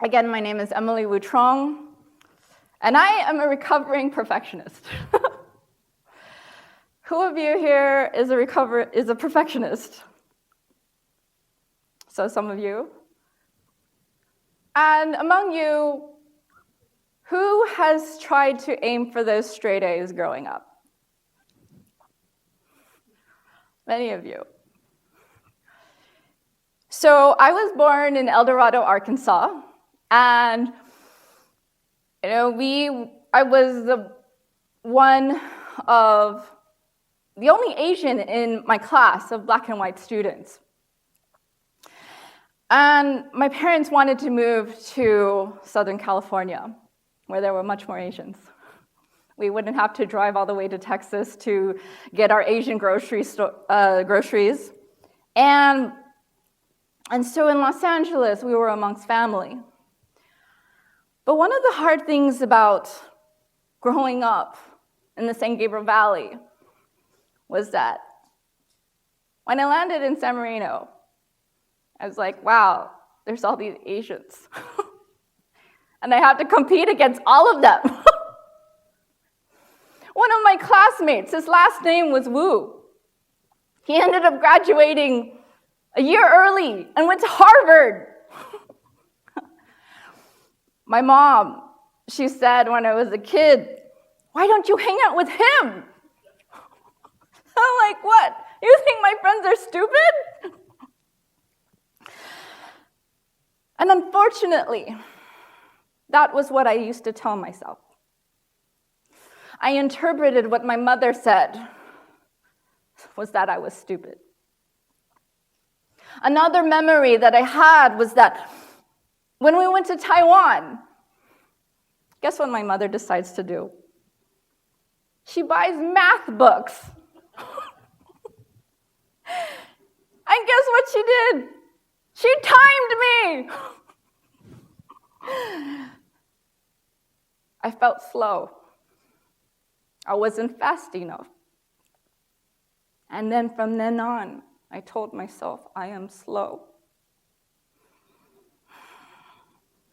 Again, my name is Emily Wu Truong, and I am a recovering perfectionist. Who of you here is a perfectionist? So some of you. And among you, who has tried to aim for those straight A's growing up? Many of you. So I was born in El Dorado, Arkansas, and I was the only Asian in my class of black and white students. And my parents wanted to move to Southern California, where there were much more Asians. We wouldn't have to drive all the way to Texas to get our Asian groceries. And so in Los Angeles, we were amongst family. But one of the hard things about growing up in the San Gabriel Valley was that when I landed in San Marino, I was like, wow, there's all these Asians. And I have to compete against all of them. One of my classmates, his last name was Wu. He ended up graduating a year early and went to Harvard. My mom, she said when I was a kid, why don't you hang out with him? I'm like, what? You think my friends are stupid? And unfortunately, that was what I used to tell myself. I interpreted what my mother said was that I was stupid. Another memory that I had was that when we went to Taiwan, guess what my mother decides to do? She buys math books. And guess what she did? She timed me. I felt slow. I wasn't fast enough. And then from then on, I told myself, I am slow.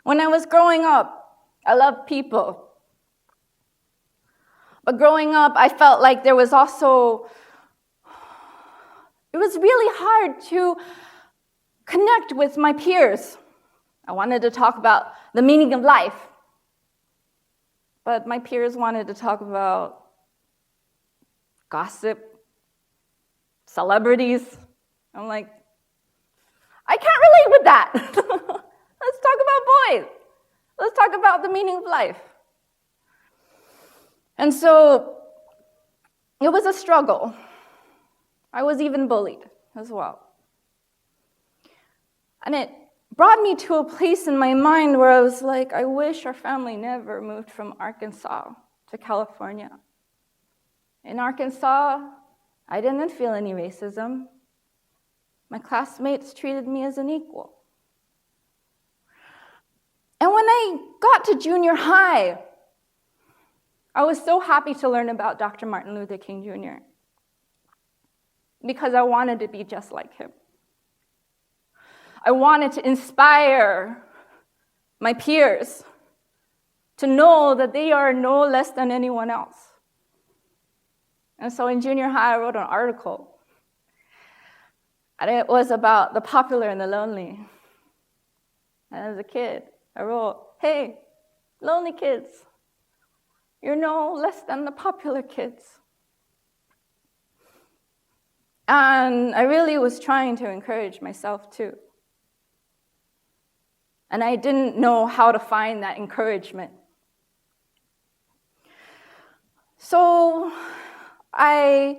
When I was growing up, I loved people. But growing up, I felt like it was really hard to connect with my peers. I wanted to talk about the meaning of life. But my peers wanted to talk about gossip, celebrities. I'm like, I can't relate with that. Let's talk about boys. Let's talk about the meaning of life. And so it was a struggle. I was even bullied as well. And it brought me to a place in my mind where I was like, I wish our family never moved from Arkansas to California. In Arkansas, I didn't feel any racism. My classmates treated me as an equal. And when I got to junior high, I was so happy to learn about Dr. Martin Luther King Jr. because I wanted to be just like him. I wanted to inspire my peers to know that they are no less than anyone else. And so in junior high, I wrote an article. And it was about the popular and the lonely. And as a kid, I wrote, hey, lonely kids, you're no less than the popular kids. And I really was trying to encourage myself too. And I didn't know how to find that encouragement. So there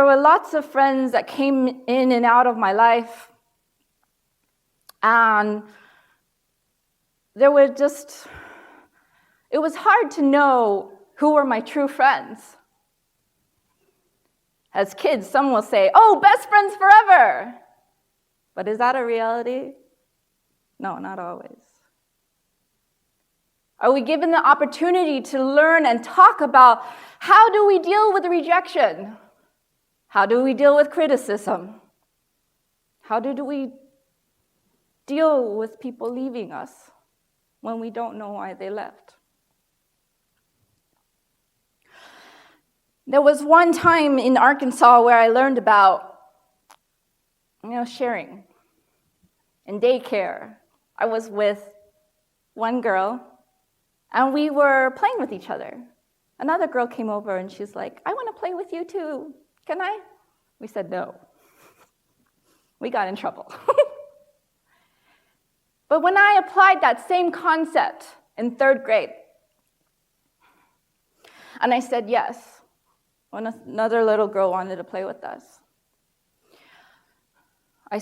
were lots of friends that came in and out of my life. And it was hard to know who were my true friends. As kids, some will say, oh, best friends forever. But is that a reality? No, not always. Are we given the opportunity to learn and talk about how do we deal with rejection? How do we deal with criticism? How do we deal with people leaving us when we don't know why they left. There was one time in Arkansas where I learned about, sharing. In daycare, I was with one girl, and we were playing with each other. Another girl came over, and she's like, I want to play with you too. Can I? We said no. We got in trouble. But when I applied that same concept in 3rd grade, and I said yes, when another little girl wanted to play with us, I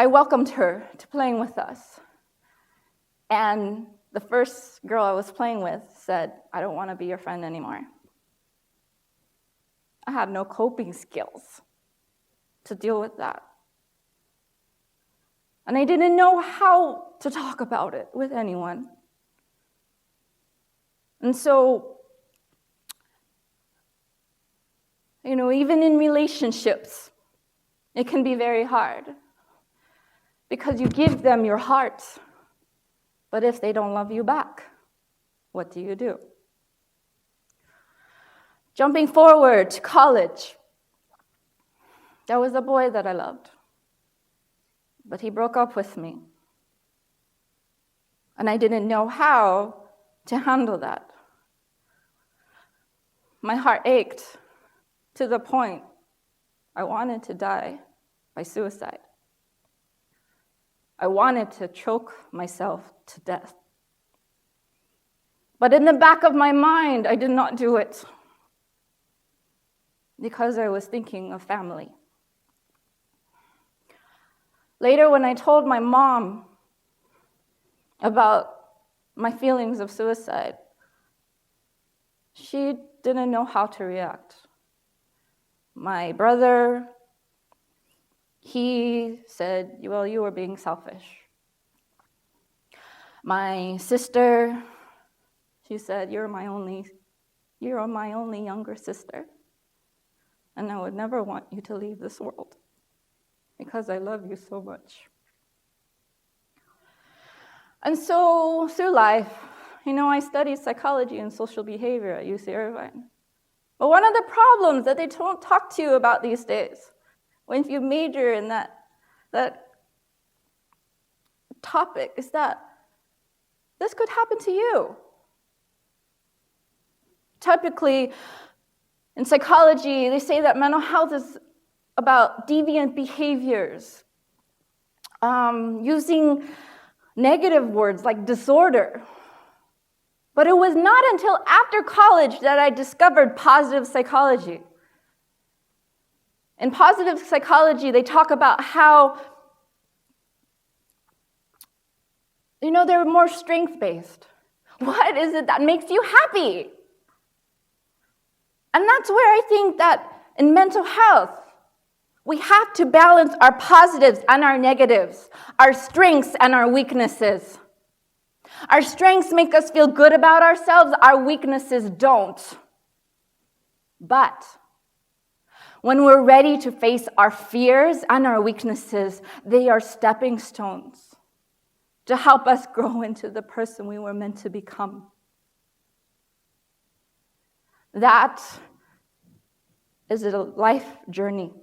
welcomed her to playing with us. And the first girl I was playing with said, I don't want to be your friend anymore. I had no coping skills to deal with that. And I didn't know how to talk about it with anyone. And so, even in relationships, it can be very hard because you give them your heart, but if they don't love you back, what do you do? Jumping forward to college, there was a boy that I loved, but he broke up with me. And I didn't know how to handle that. My heart ached to the point I wanted to die by suicide. I wanted to choke myself to death. But in the back of my mind, I did not do it because I was thinking of family. Later, when I told my mom about my feelings of suicide, she didn't know how to react. My brother, he said, well, you were being selfish. My sister, she said, you're my only younger sister, and I would never want you to leave this world because I love you so much. And so through life, I studied psychology and social behavior at UC Irvine. But one of the problems that they don't talk to you about these days, when you major in that topic, is that this could happen to you. Typically, in psychology, they say that mental health is about deviant behaviors, using negative words like disorder. But it was not until after college that I discovered positive psychology. In positive psychology, they talk about how, they're more strength-based. What is it that makes you happy? And that's where I think that in mental health, we have to balance our positives and our negatives, our strengths and our weaknesses. Our strengths make us feel good about ourselves, our weaknesses don't. But when we're ready to face our fears and our weaknesses, they are stepping stones to help us grow into the person we were meant to become. That is a life journey.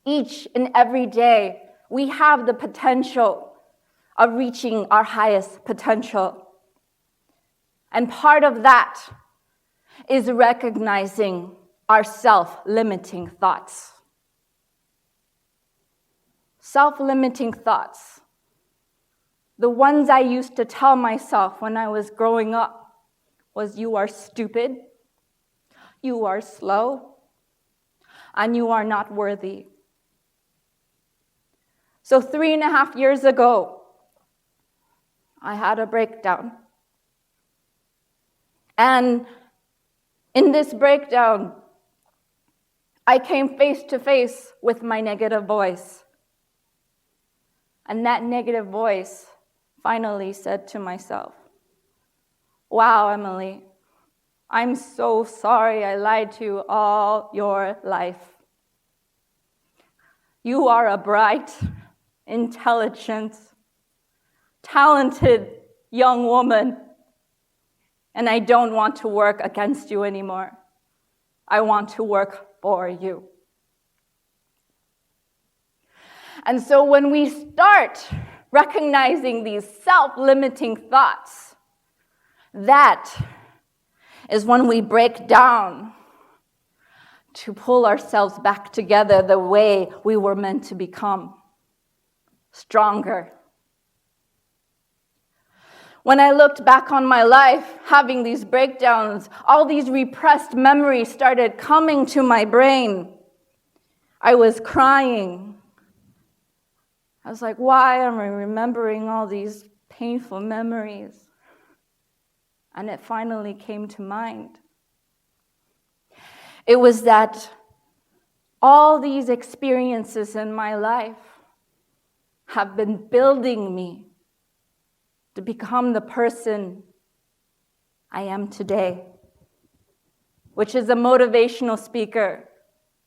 Each and every day, we have the potential of reaching our highest potential. And part of that is recognizing our self-limiting thoughts. Self-limiting thoughts. The ones I used to tell myself when I was growing up was, you are stupid, you are slow, and you are not worthy. So 3.5 years ago, I had a breakdown. And in this breakdown, I came face to face with my negative voice. And that negative voice finally said to myself, wow, Emily, I'm so sorry I lied to you all your life. You are a bright, intelligent, talented young woman, and I don't want to work against you anymore. I want to work for you. And so when we start recognizing these self-limiting thoughts, that is when we break down to pull ourselves back together the way we were meant to become, stronger. When I looked back on my life, having these breakdowns, all these repressed memories started coming to my brain. I was crying. I was like, why am I remembering all these painful memories? And it finally came to mind. It was that all these experiences in my life have been building me to become the person I am today, which is a motivational speaker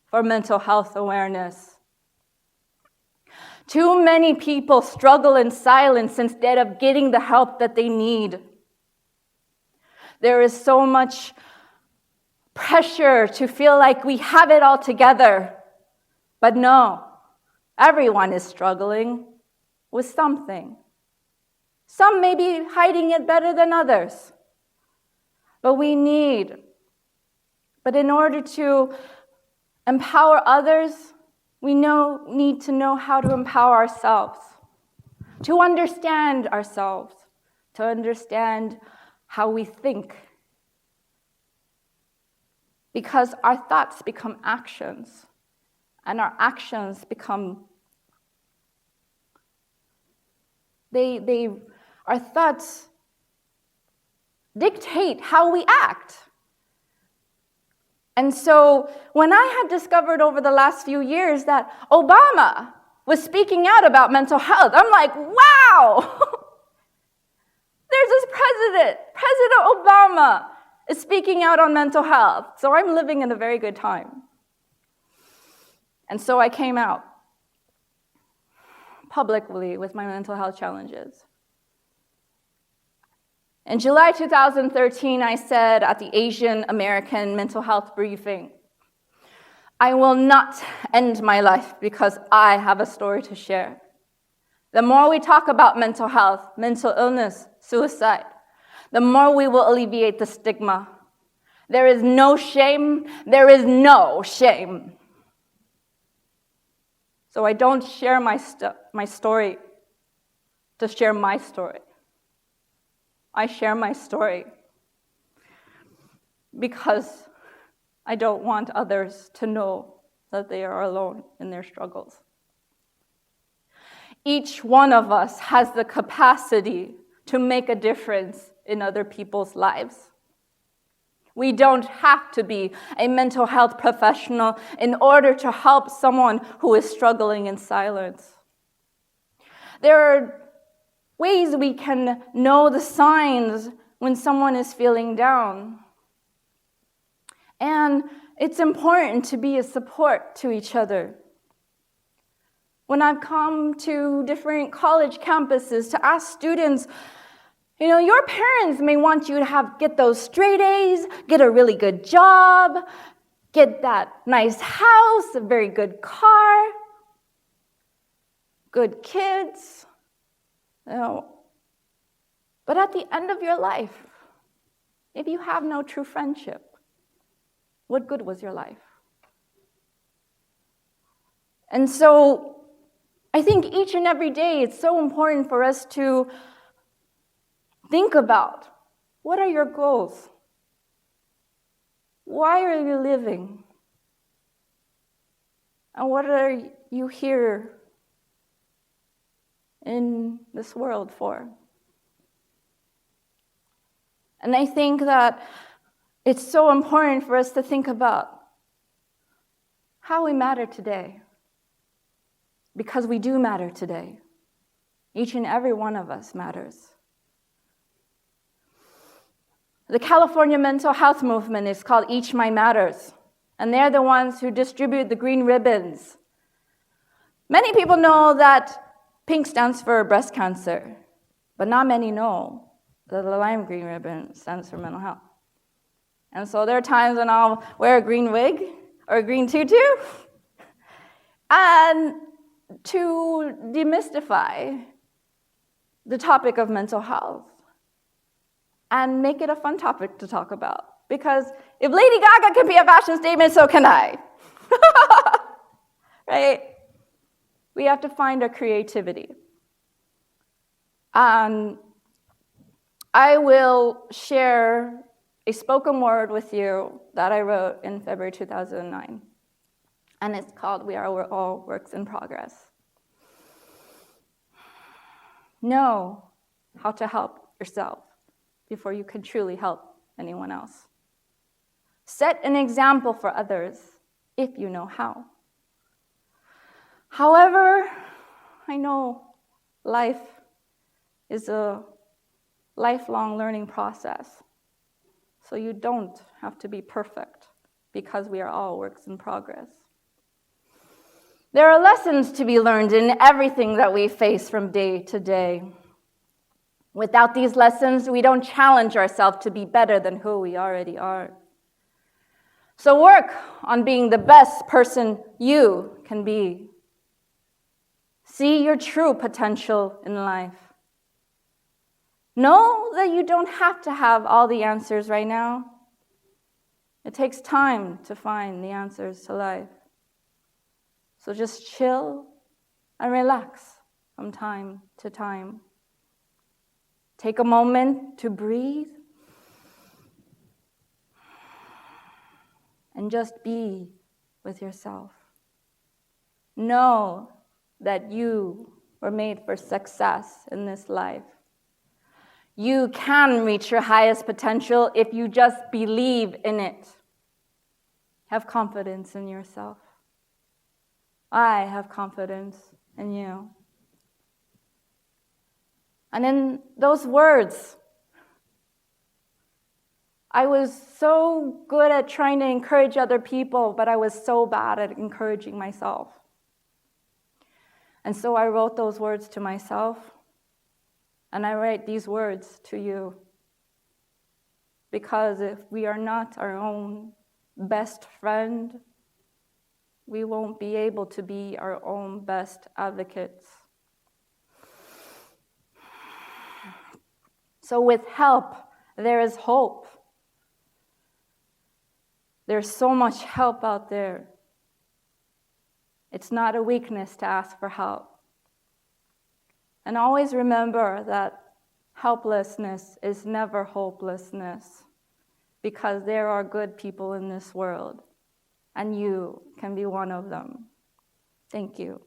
for mental health awareness. Too many people struggle in silence instead of getting the help that they need. There is so much pressure to feel like we have it all together. But no, everyone is struggling with something. Some may be hiding it better than others. But in order to empower others, we need to know how to empower ourselves, to understand ourselves, to understand how we think. Because our thoughts become actions, and our actions become, our thoughts dictate how we act. And so when I had discovered over the last few years that Obama was speaking out about mental health, I'm like, wow! There's this President Obama is speaking out on mental health. So I'm living in a very good time. And so I came out publicly with my mental health challenges. In July 2013, I said at the Asian American Mental Health Briefing, I will not end my life because I have a story to share. The more we talk about mental health, mental illness, suicide, the more we will alleviate the stigma. There is no shame. There is no shame. So I don't share my story to share my story. I share my story because I don't want others to know that they are alone in their struggles. Each one of us has the capacity to make a difference in other people's lives. We don't have to be a mental health professional in order to help someone who is struggling in silence. There are ways we can know the signs when someone is feeling down. And it's important to be a support to each other. When I've come to different college campuses to ask students, your parents may want you to get those straight A's, get a really good job, get that nice house, a very good car, good kids. But at the end of your life, if you have no true friendship, what good was your life? And so I think each and every day it's so important for us to think about, what are your goals? Why are you living? And what are you here in this world for? And I think that it's so important for us to think about how we matter today. Because we do matter today. Each and every one of us matters. The California mental health movement is called Each My Matters, and they're the ones who distribute the green ribbons Many people know that pink stands for breast cancer, but not many know that the lime green ribbon stands for mental health. And so there are times when I'll wear a green wig or a green tutu, and to demystify the topic of mental health and make it a fun topic to talk about. Because if Lady Gaga can be a fashion statement, so can I. Right? We have to find our creativity. I will share a spoken word with you that I wrote in February 2009. And it's called We Are All Works in Progress. Know how to help yourself before you can truly help anyone else. Set an example for others if you know how. However, I know life is a lifelong learning process. So you don't have to be perfect because we are all works in progress. There are lessons to be learned in everything that we face from day to day. Without these lessons, we don't challenge ourselves to be better than who we already are. So work on being the best person you can be. See your true potential in life. Know that you don't have to have all the answers right now. It takes time to find the answers to life. So just chill and relax from time to time. Take a moment to breathe and just be with yourself. Know that you were made for success in this life. You can reach your highest potential if you just believe in it. Have confidence in yourself. I have confidence in you. And in those words, I was so good at trying to encourage other people, but I was so bad at encouraging myself. And so I wrote those words to myself, and I write these words to you. Because if we are not our own best friend, we won't be able to be our own best advocates. So with help, there is hope. There's so much help out there. It's not a weakness to ask for help. And always remember that helplessness is never hopelessness, because there are good people in this world, and you can be one of them. Thank you.